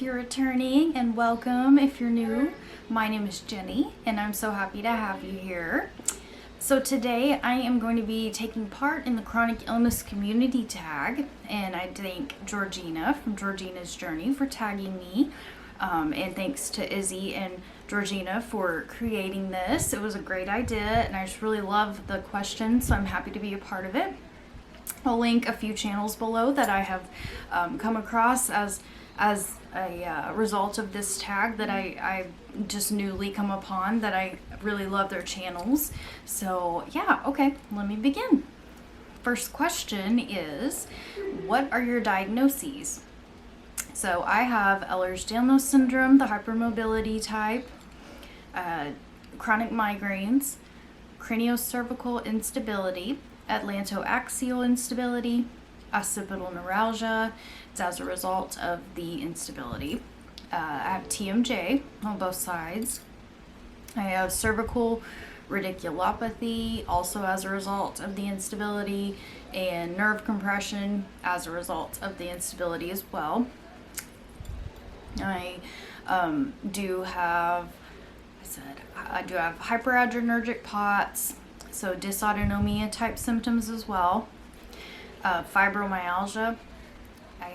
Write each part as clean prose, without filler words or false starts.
if you're returning, and welcome if you're new. My name is Jenny, and I'm so happy to have you here. So today I am going to be taking part in the chronic illness community tag, and I thank Georgina from Georgina's Journey for tagging me, and thanks to Izzy and Georgina for creating this. It was a great idea, and I just really love the questions, so I'm happy to be a part of it. I'll link a few channels below that I have come across as a result of this tag that I just newly come upon, that I really love their channels. So yeah, okay, let me begin. First question is, what are your diagnoses? So I have Ehlers-Danlos syndrome, the hypermobility type, chronic migraines, craniocervical instability, atlantoaxial instability, occipital neuralgia. It's as a result of the instability. I have TMJ on both sides. I have cervical radiculopathy, also as a result of the instability, and nerve compression as a result of the instability as well. I do have hyperadrenergic POTS, so dysautonomia type symptoms as well. Fibromyalgia. I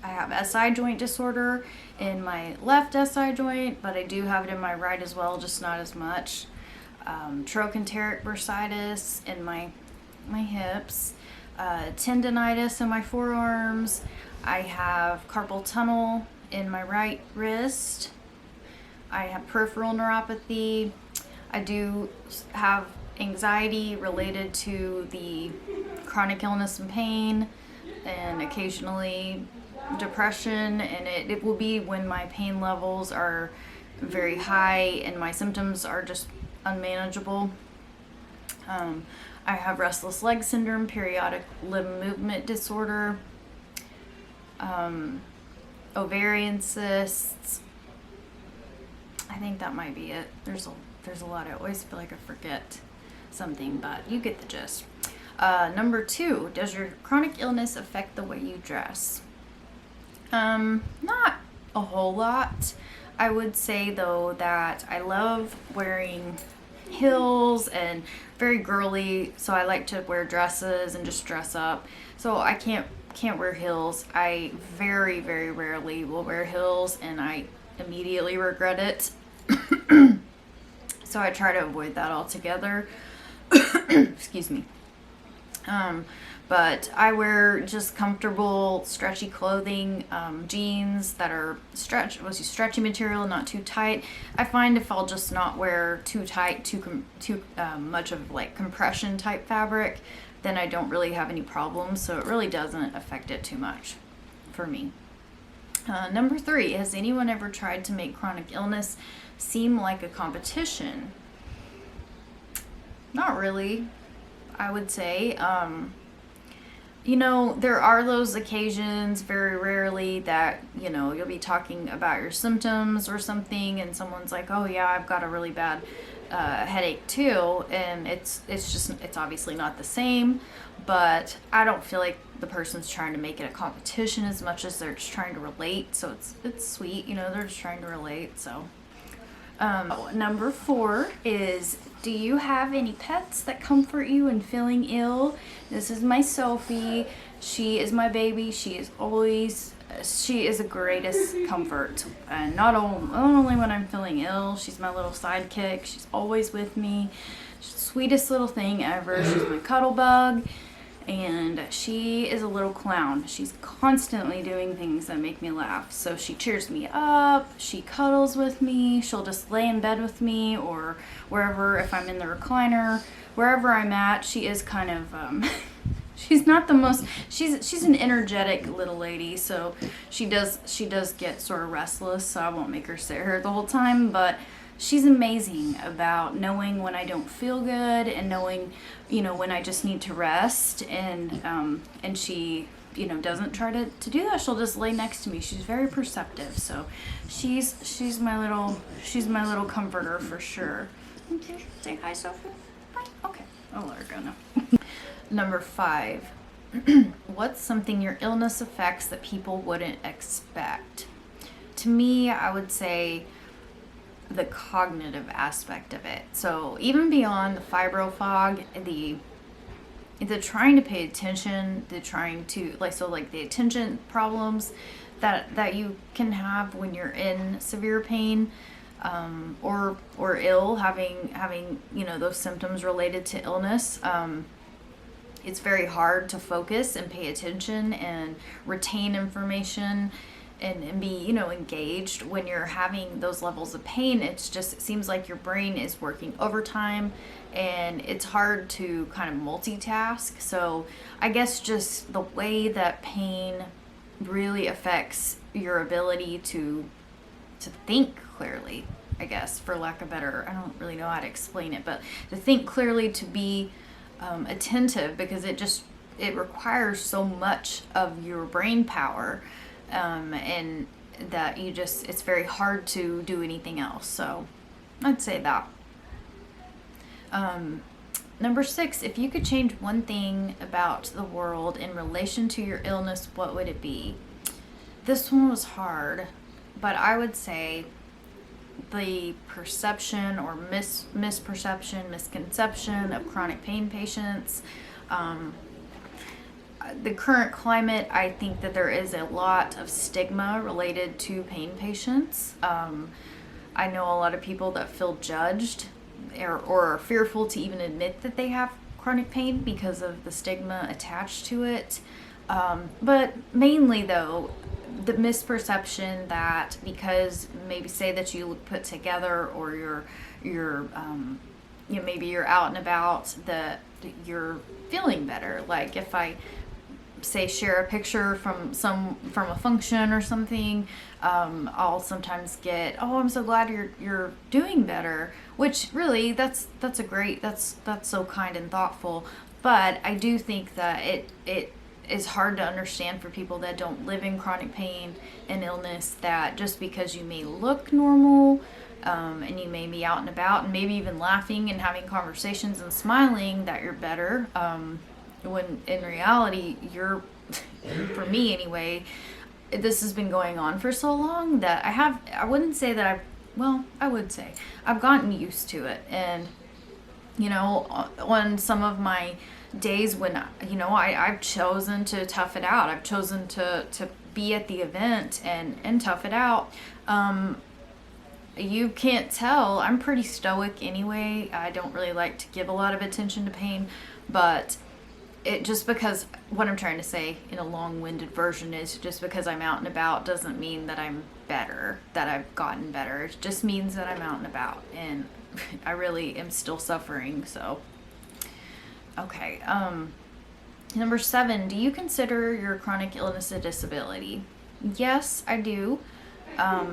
have SI joint disorder in my left SI joint, but I do have it in my right as well, just not as much. Trochanteric bursitis in my hips. Tendinitis in my forearms. I have carpal tunnel in my right wrist. I have peripheral neuropathy. I do have anxiety related to the chronic illness and pain, and occasionally depression, and it will be when my pain levels are very high and my symptoms are just unmanageable. I have restless leg syndrome, periodic limb movement disorder, ovarian cysts. I think that might be it. There's a lot. I always feel like I forget something, but you get the gist. Number 2, does your chronic illness affect the way you dress? Not a whole lot. I would say though that I love wearing heels and very girly, so I like to wear dresses and just dress up. So I can't wear heels. I very, very rarely will wear heels, and I immediately regret it. So I try to avoid that altogether. Excuse me. But I wear just comfortable, stretchy clothing, jeans that are stretchy material, not too tight. I find if I'll just not wear too tight, too much of like compression type fabric, then I don't really have any problems. So it really doesn't affect it too much for me. Number 3, has anyone ever tried to make chronic illness seem like a competition? Not really, I would say. There are those occasions, very rarely, that, you'll be talking about your symptoms or something, and someone's like, oh yeah, I've got a really bad headache too, and it's obviously not the same, but I don't feel like the person's trying to make it a competition as much as they're just trying to relate. So it's sweet, they're just trying to relate. So number 4 is, do you have any pets that comfort you in feeling ill? This is my Sophie. She is my baby. She is the greatest comfort, and not only when I'm feeling ill. She's my little sidekick. She's always with me. She's the sweetest little thing ever. She's my cuddle bug, and she is a little clown. She's constantly doing things that make me laugh. So she cheers me up, she cuddles with me, she'll just lay in bed with me, or wherever, if I'm in the recliner, wherever I'm at. She is kind of she's not the most, she's an energetic little lady, so she does get sort of restless, so I won't make her sit here the whole time, but she's amazing about knowing when I don't feel good, and knowing, when I just need to rest, and she, doesn't try to do that. She'll just lay next to me. She's very perceptive, so she's my little comforter for sure. Okay, say hi, Sophie. Hi. Okay, I'll let her go now. Number 5, What's something your illness affects that people wouldn't expect? To me, I would say the cognitive aspect of it. So even beyond the fibro fog, the trying to pay attention, the trying to like the attention problems that you can have when you're in severe pain, or ill, having those symptoms related to illness. It's very hard to focus and pay attention and retain information and be engaged when you're having those levels of pain. It seems like your brain is working overtime, and it's hard to kind of multitask. So I guess just the way that pain really affects your ability to think clearly, I guess, for lack of better, I don't really know how to explain it, but to think clearly, to be attentive, because it requires so much of your brain power, and that it's very hard to do anything else. So I'd say that. Number 6, if you could change one thing about the world in relation to your illness, what would it be? This one was hard, but I would say the perception or misconception of chronic pain patients. The current climate, I think that there is a lot of stigma related to pain patients. I know a lot of people that feel judged or are fearful to even admit that they have chronic pain because of the stigma attached to it. But mainly, though, the misperception that because maybe say that you look put together, or you're maybe you're out and about, that you're feeling better. Like if I say share a picture from a function or something, I'll sometimes get, "Oh, I'm so glad you're doing better," which really that's so kind and thoughtful. But I do think that it is hard to understand for people that don't live in chronic pain and illness, that just because you may look normal, and you may be out and about and maybe even laughing and having conversations and smiling, that you're better, when in reality you're for me anyway, this has been going on for so long that I wouldn't say that I would say I've gotten used to it. And on some of my days when I've chosen to tough it out, I've chosen to be at the event and tough it out. You can't tell, I'm pretty stoic anyway. I don't really like to give a lot of attention to pain, but because what I'm trying to say in a long-winded version is, just because I'm out and about doesn't mean that I'm better, that I've gotten better. It just means that I'm out and about, and I really am still suffering. So okay, number 7, do you consider your chronic illness a disability? Yes, I do,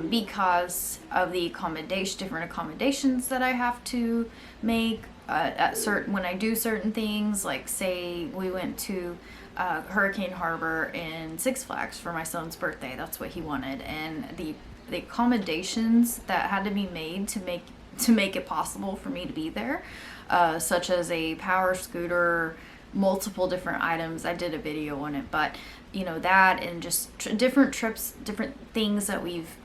because of the different accommodations that I have to make when I do certain things. Like say we went to Hurricane Harbor in Six Flags for my son's birthday. That's what he wanted, and the accommodations that had to be made to make it possible for me to be there, such as a power scooter, multiple different items. I did a video on it, but that, and just different trips, different things that we've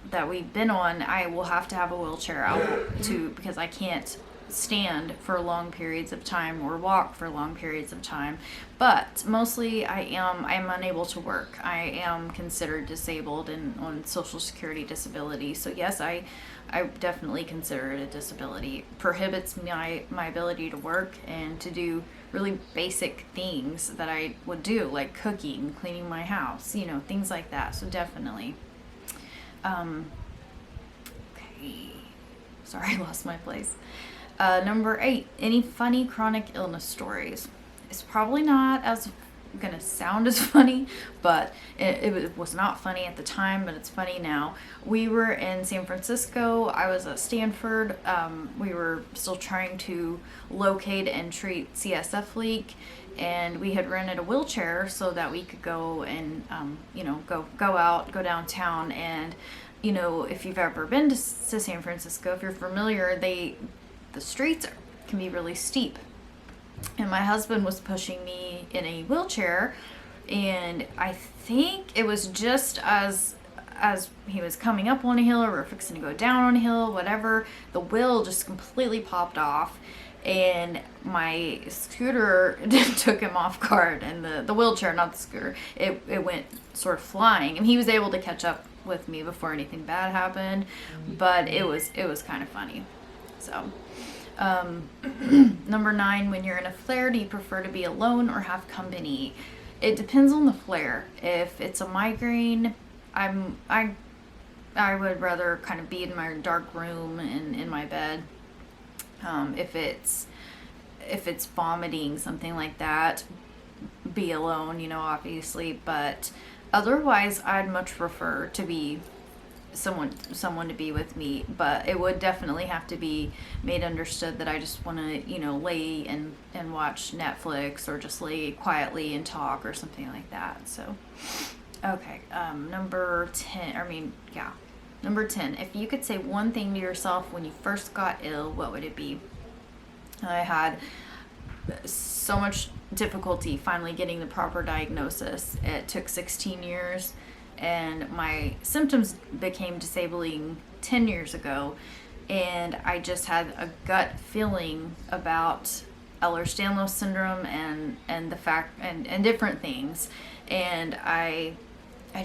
been on, I will have to have a wheelchair out to, because I can't stand for long periods of time or walk for long periods of time. But mostly I am unable to work. I am considered disabled and on Social Security disability. So yes, I definitely consider it a disability. It prohibits my ability to work and to do really basic things that I would do, like cooking, cleaning my house, things like that. So definitely. Okay. Sorry, I lost my place. Number 8, any funny chronic illness stories? It's probably not gonna sound as funny, but it was not funny at the time, but it's funny now. We were in San Francisco. I was at Stanford. We were still trying to locate and treat CSF leak, and we had rented a wheelchair so that we could go and go downtown. And if you've ever been to San Francisco, if you're familiar, the streets can be really steep. And my husband was pushing me in a wheelchair And I think it was just as he was coming up on a hill or we're fixing to go down on a hill, whatever, the wheel just completely popped off and my scooter took him off guard, and the wheelchair, not the scooter, it went sort of flying, and he was able to catch up with me before anything bad happened, but it was kind of funny. So number 9, when you're in a flare, do you prefer to be alone or have company? It depends on the flare. If it's a migraine, I would rather kind of be in my dark room and in my bed. If it's vomiting, something like that, be alone, you know, obviously. But otherwise, I'd much prefer to be someone to be with me. But it would definitely have to be made understood that I just want to, you know, lay and watch Netflix, or just lay quietly and talk or something like that. So, okay, number 10, if you could say one thing to yourself when you first got ill, what would it be? I had so much difficulty finally getting the proper diagnosis. It took 16 years, and my symptoms became disabling 10 years ago, and I just had a gut feeling about Ehlers-Danlos syndrome and the fact and different things, and I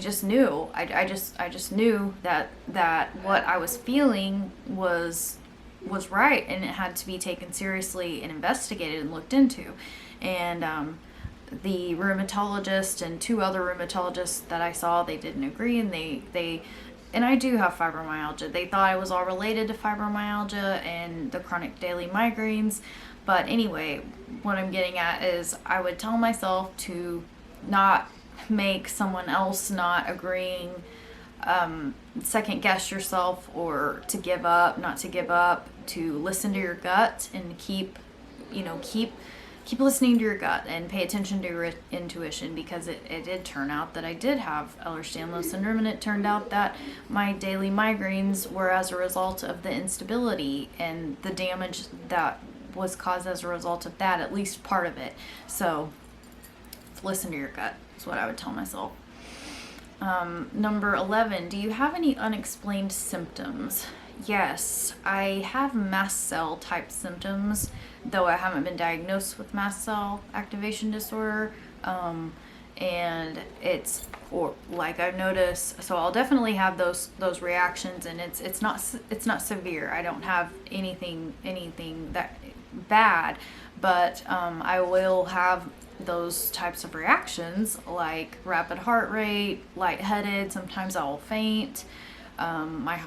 just knew. I just knew that what I was feeling was right, and it had to be taken seriously and investigated and looked into. And the rheumatologist and 2 other rheumatologists that I saw, they didn't agree, and and I do have fibromyalgia. They thought it was all related to fibromyalgia and the chronic daily migraines. But anyway, what I'm getting at is I would tell myself to not make someone else not agreeing second guess yourself, or to give up, not to give up, to listen to your gut and keep listening to your gut and pay attention to your intuition, because it did turn out that I did have Ehlers-Danlos syndrome, and it turned out that my daily migraines were as a result of the instability and the damage that was caused as a result of that, at least part of it. So listen to your gut is what I would tell myself. Number 11, do you have any unexplained symptoms? Yes, I have mast cell type symptoms, though I haven't been diagnosed with mast cell activation disorder. And it's, or like I've noticed, so I'll definitely have those reactions, and it's not severe. I don't have anything that bad, but I will have those types of reactions, like rapid heart rate, lightheaded, sometimes I will faint, my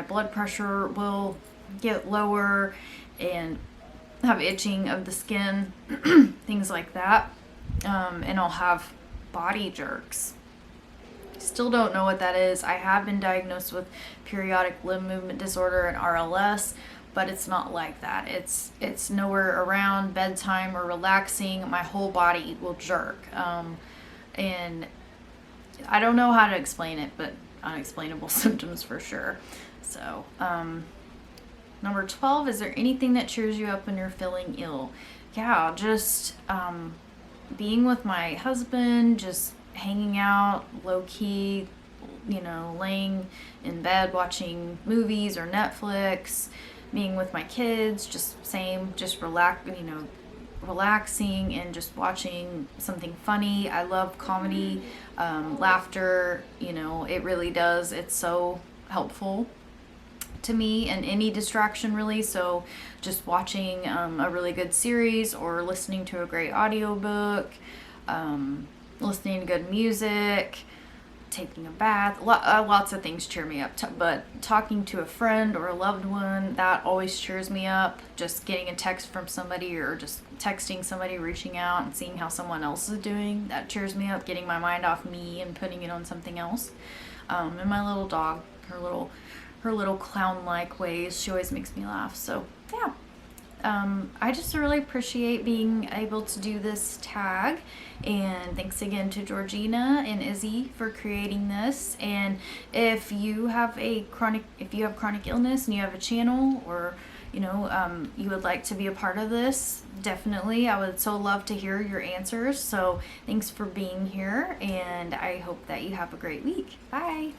blood pressure will get lower, and have itching of the skin, things like that, and I'll have body jerks. Still don't know what that is. I have been diagnosed with periodic limb movement disorder and RLS, but it's not like that. It's nowhere around bedtime or relaxing. My whole body will jerk. And I don't know how to explain it, but unexplainable symptoms for sure. So, number 12, is there anything that cheers you up when you're feeling ill? Yeah, just being with my husband, just hanging out, low key, laying in bed watching movies or Netflix, being with my kids, just relaxing and just watching something funny. I love comedy, laughter, it really does. It's so helpful to me, and any distraction really. So just watching a really good series, or listening to a great audiobook, listening to good music, taking a bath, lots of things cheer me up, but talking to a friend or a loved one, that always cheers me up. Just getting a text from somebody, or just texting somebody, reaching out and seeing how someone else is doing, that cheers me up. Getting my mind off me and putting it on something else. And my little dog, her little clown-like ways, she always makes me laugh. So yeah, I just really appreciate being able to do this tag, and thanks again to Georgina and Izzy for creating this. And if you have chronic illness and you have a channel, or you would like to be a part of this, definitely. I would so love to hear your answers. So thanks for being here, and I hope that you have a great week. Bye.